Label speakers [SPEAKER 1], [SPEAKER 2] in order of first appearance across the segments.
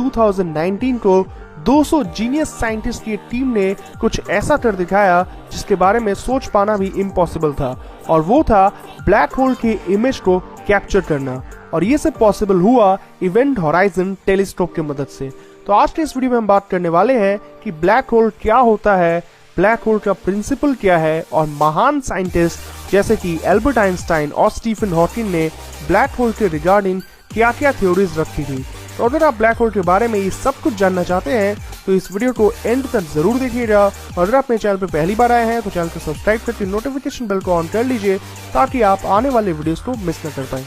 [SPEAKER 1] 2019 को 200 genius scientist की team ने कुछ ऐसा कर दिखाया जिसके बारे में सोच पाना भी इम्पॉसिबल था, और वो था ब्लैक होल के इमेज को कैप्चर करना। और ये सब पॉसिबल हुआ इवेंट होराइजन टेलीस्कोप की मदद से। तो आज के इस वीडियो में हम बात करने वाले हैं कि ब्लैक होल क्या होता है, ब्लैक होल का प्रिंसिपल क्या है, और महान साइंटिस्ट जैसे कि एल्बर्ट आइंस्टाइन और स्टीफन हॉकिंग ने ब्लैक होल के रिगार्डिंग क्या क्या थ्योरीज रखी थी। तो अगर आप ब्लैक होल के बारे में ये सब कुछ जानना चाहते हैं तो इस वीडियो को एंड तक जरूर देखिएगा, और अगर आप मेरे चैनल पर पहली बार आए हैं तो चैनल को सब्सक्राइब करके नोटिफिकेशन बेल को ऑन कर लीजिए ताकि आप आने वाले वीडियोस को मिस न कर पाएं।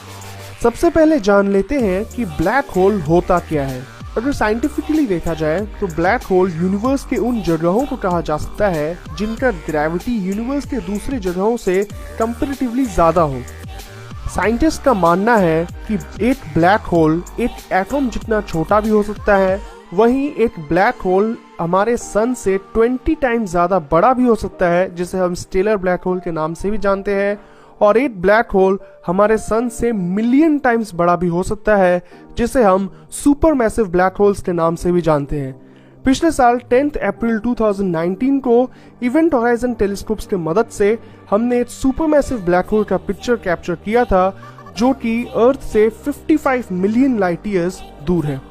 [SPEAKER 1] सबसे पहले जान लेते हैं कि ब्लैक होल होता क्या है। अगर साइंटिफिकली देखा जाए तो ब्लैक होल यूनिवर्स के उन जगहों को कहा जा सकता है जिनका ग्रेविटी यूनिवर्स के दूसरे जगहों से कंपैरेटिवली ज्यादा हो। साइंटिस्ट का मानना है कि एक ब्लैक होल एक एटम जितना छोटा भी हो सकता है, वहीं एक ब्लैक होल हमारे सन से 20 टाइम्स ज्यादा बड़ा भी हो सकता है, जिसे हम स्टेलर ब्लैक होल के नाम से भी जानते हैं। और एक ब्लैक होल हमारे सन से मिलियन टाइम्स बड़ा भी हो सकता है, जिसे हम सुपर मैसिव ब्लैक होल्स के नाम से भी जानते हैं। पिछले साल 10 अप्रैल 2019 को इवेंट होराइजन टेलीस्कोप्स की मदद से हमने एक सुपर मैसिव ब्लैक होल का पिक्चर कैप्चर किया था, जो कि अर्थ से 55 मिलियन लाइट ईयर्स दूर है।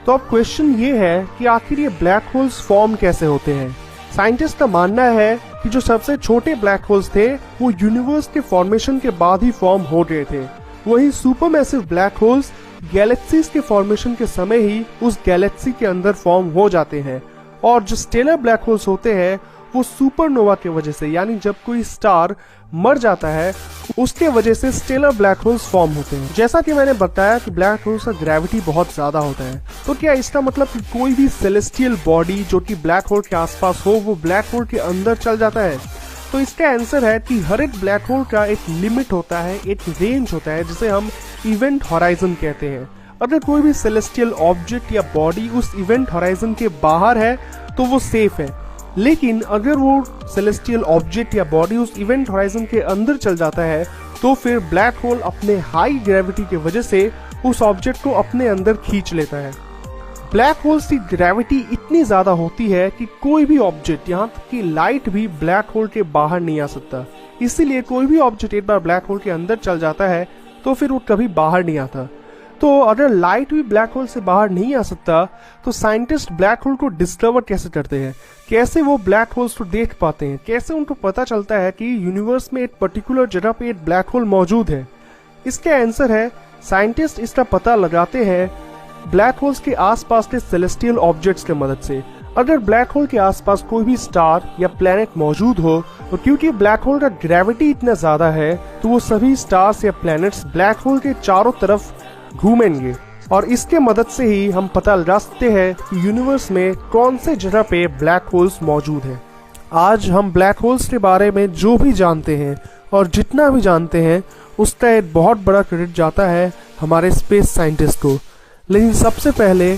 [SPEAKER 1] तो अब क्वेश्चन ये है कि आखिर ये ब्लैक होल्स फॉर्म कैसे होते हैं। साइंटिस्ट का मानना है कि जो सबसे छोटे ब्लैक होल्स थे वो यूनिवर्स के फॉर्मेशन के बाद ही फॉर्म हो गए थे, वहीं super massive black holes galaxies के फॉर्मेशन के समय ही उस गैलेक्सी के अंदर फॉर्म हो जाते हैं। और जो स्टेलर ब्लैक होल्स होते हैं वो सुपरनोवा की वजह से, यानी जब कोई स्टार मर जाता है उसके वजह से स्टेलर ब्लैक होल्स फॉर्म होते हैं। जैसा कि मैंने बताया कि ब्लैक होल्स का ग्रेविटी बहुत ज्यादा होता है, तो क्या इसका मतलब कि कोई भी सेलेस्टियल बॉडी जो कि ब्लैक होल के आसपास हो वो ब्लैक होल के अंदर चल जाता है? तो इसका आंसर है कि हर एक ब्लैक होल का एक लिमिट होता है, एक रेंज होता है, जिसे हम इवेंट होराइजन कहते हैं। अगर कोई भी सेलेस्टियल ऑब्जेक्ट या बॉडी उस इवेंट होराइजन के बाहर है तो वो सेफ है, लेकिन अगर वो सेलेस्टियल ऑब्जेक्ट या बॉडी उस इवेंट होराइजन के अंदर चल जाता है तो फिर ब्लैक होल अपने हाई ग्रेविटी की वजह से उस ऑब्जेक्ट को अपने अंदर खींच लेता है। ब्लैक होल्स की ग्रेविटी इतनी ज्यादा होती है कि कोई भी ऑब्जेक्ट, यहाँ तक कि लाइट भी ब्लैक होल के बाहर नहीं आ सकता। इसीलिए कोई भी ऑब्जेक्ट एक बार ब्लैक होल के अंदर चल जाता है तो फिर वो कभी बाहर नहीं आता। तो अगर लाइट भी ब्लैक होल से बाहर नहीं आ सकता तो साइंटिस्ट ब्लैक होल को डिस्कवर कैसे करते हैं, कैसे वो ब्लैक होल्स को देख पाते हैं, कैसे उनको पता चलता है कि यूनिवर्स में एक पर्टिकुलर जगह पे एक ब्लैक होल मौजूद है? इसका आंसर है साइंटिस्ट इसका पता लगाते हैं ब्लैक होल्स के आसपास के सेलेस्टियल ऑब्जेक्ट्स की मदद से। अगर ब्लैक होल के आसपास कोई भी स्टार या प्लैनेट मौजूद हो तो क्योंकि ब्लैक होल का ग्रेविटी इतना ज्यादा है तो वो सभी स्टार्स या प्लैनेट्स ब्लैक होल के चारों तरफ घूमेंगे, और इसके मदद से ही हम पता लगा सकते हैं कि यूनिवर्स में कौन से जगह पे ब्लैक होल्स मौजूद हैं। आज हम ब्लैक होल्स के बारे में जो भी जानते हैं और जितना भी जानते हैं उसका एक बहुत बड़ा क्रेडिट जाता है हमारे स्पेस साइंटिस्ट को। लेकिन सबसे पहले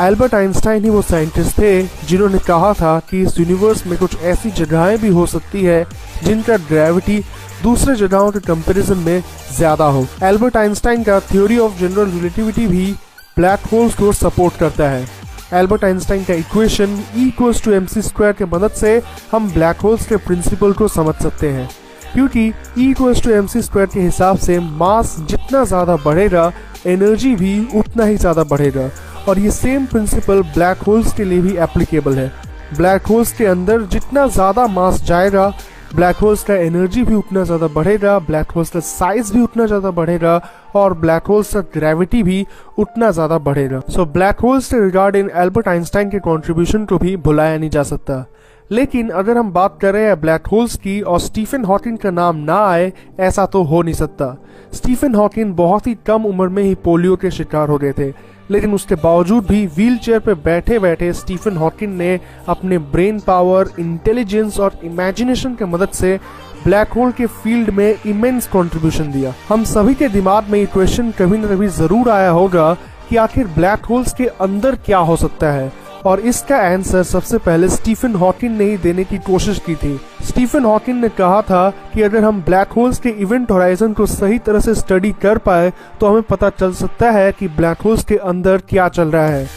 [SPEAKER 1] एल्बर्ट आइंस्टाइन ही वो साइंटिस्ट थे जिन्होंने कहा था कि इस यूनिवर्स में कुछ ऐसी जगहें भी हो सकती है जिनका ग्रेविटी दूसरे जगहों के कंपैरिजन में ज्यादा हो। एल्बर्ट आइंस्टाइन का थ्योरी ऑफ जनरल रिलेटिविटी भी ब्लैक होल्स को सपोर्ट करता है। एल्बर्ट आइंस्टाइन का इक्वेशन E=mc² की मदद से हम ब्लैक होल्स के प्रिंसिपल को समझ सकते हैं, क्योंकि E=mc² के हिसाब से मास जितना ज्यादा बढ़ेगा एनर्जी भी उतना ही ज्यादा बढ़ेगा। और ये सेम प्रिंसिपल ब्लैक होल्स के लिए भी एप्लीकेबल है। ब्लैक होल्स के अंदर जितना ज्यादा मास जाएगा ब्लैक होल्स का एनर्जी भी उतना ज्यादा बढ़ेगा, ब्लैक होल्स का साइज भी उतना ज्यादा बढ़ेगा, और ब्लैक होल्स का ग्रेविटी भी उतना ज्यादा बढ़ेगा। सो ब्लैक होल्स के रिगार्डिंग एल्बर्ट आइंस्टाइन के कंट्रीब्यूशन को भी भुलाया नहीं जा सकता। लेकिन अगर हम बात कर रहे हैं ब्लैक होल्स की और स्टीफन हॉकिंग का नाम ना आए, ऐसा तो हो नहीं सकता। स्टीफन हॉकिंग बहुत ही कम उम्र में ही पोलियो के शिकार हो गए थे, लेकिन उसके बावजूद भी व्हीलचेयर पर बैठे बैठे स्टीफन हॉकिंग ने अपने ब्रेन पावर, इंटेलिजेंस और इमेजिनेशन की मदद से ब्लैक होल के फील्ड में इमेंस कंट्रीब्यूशन दिया। हम सभी के दिमाग में ये क्वेश्चन कभी न कभी जरूर आया होगा कि आखिर ब्लैक होल्स के अंदर क्या हो सकता है, और इसका आंसर सबसे पहले स्टीफन हॉकिंग ने ही देने की कोशिश की थी। स्टीफन हॉकिंग ने कहा था कि अगर हम ब्लैक होल्स के इवेंट होराइजन को सही तरह से स्टडी कर पाए तो हमें पता चल सकता है कि ब्लैक होल्स के अंदर क्या चल रहा है।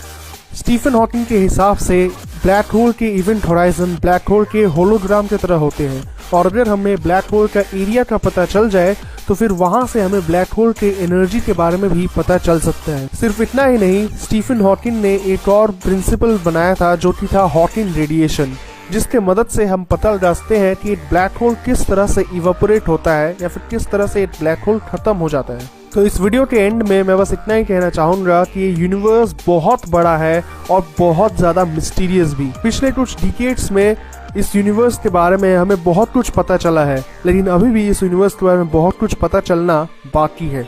[SPEAKER 1] स्टीफन हॉकिंग के हिसाब से ब्लैक होल के इवेंट होराइजन ब्लैक होल के होलोग्राम की तरह होते हैं, और अगर हमें ब्लैक होल का एरिया का पता चल जाए तो फिर वहां से हमें ब्लैक होल के एनर्जी के बारे में भी पता चल सकता है। सिर्फ इतना ही नहीं, स्टीफन हॉकिंग ने एक और प्रिंसिपल बनाया था जो कि था हॉकिंग रेडिएशन, जिसके मदद से हम पता लगा सकते हैं कि एक ब्लैक होल किस तरह से इवेपोरेट होता है या फिर किस तरह से एक ब्लैक होल खत्म हो जाता है। तो इस वीडियो के एंड में मैं बस इतना ही कहना चाहूंगा कि ये यूनिवर्स बहुत बड़ा है और बहुत ज्यादा मिस्टीरियस भी। पिछले कुछ डिकेड्स में इस यूनिवर्स के बारे में हमें बहुत कुछ पता चला है, लेकिन अभी भी इस यूनिवर्स के बारे में बहुत कुछ पता चलना बाकी है।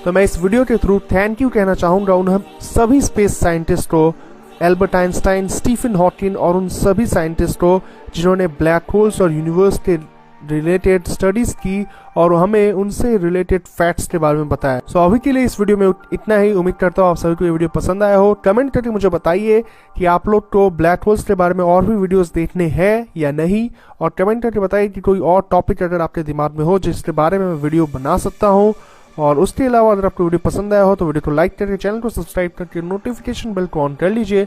[SPEAKER 1] तो मैं इस वीडियो के थ्रू थैंक यू कहना चाहूंगा उन सभी स्पेस साइंटिस्ट को, एल्बर्ट आइंस्टाइन, स्टीफन हॉकिंग और उन सभी साइंटिस्ट को जिन्होंने ब्लैक होल्स और यूनिवर्स के रिलेटेड स्टडीज की और हमें उनसे रिलेटेड फैक्ट्स के बारे में बताया। सो अभी के लिए इस वीडियो में इतना ही। उम्मीद करता हूँ आप सभी को ये वीडियो पसंद आया हो। कमेंट करके मुझे बताइए कि आप लोग को ब्लैक होल्स के बारे में और भी वीडियोस देखने हैं या नहीं, और कमेंट करके बताइए कि कोई और टॉपिक अगर आपके दिमाग में हो जिसके बारे में मैं वीडियो बना सकता हूँ। और उसके अलावा अगर आपको वीडियो पसंद आया हो तो वीडियो को लाइक करके, चैनल को सब्सक्राइब करके, नोटिफिकेशन बेल को ऑन कर लीजिए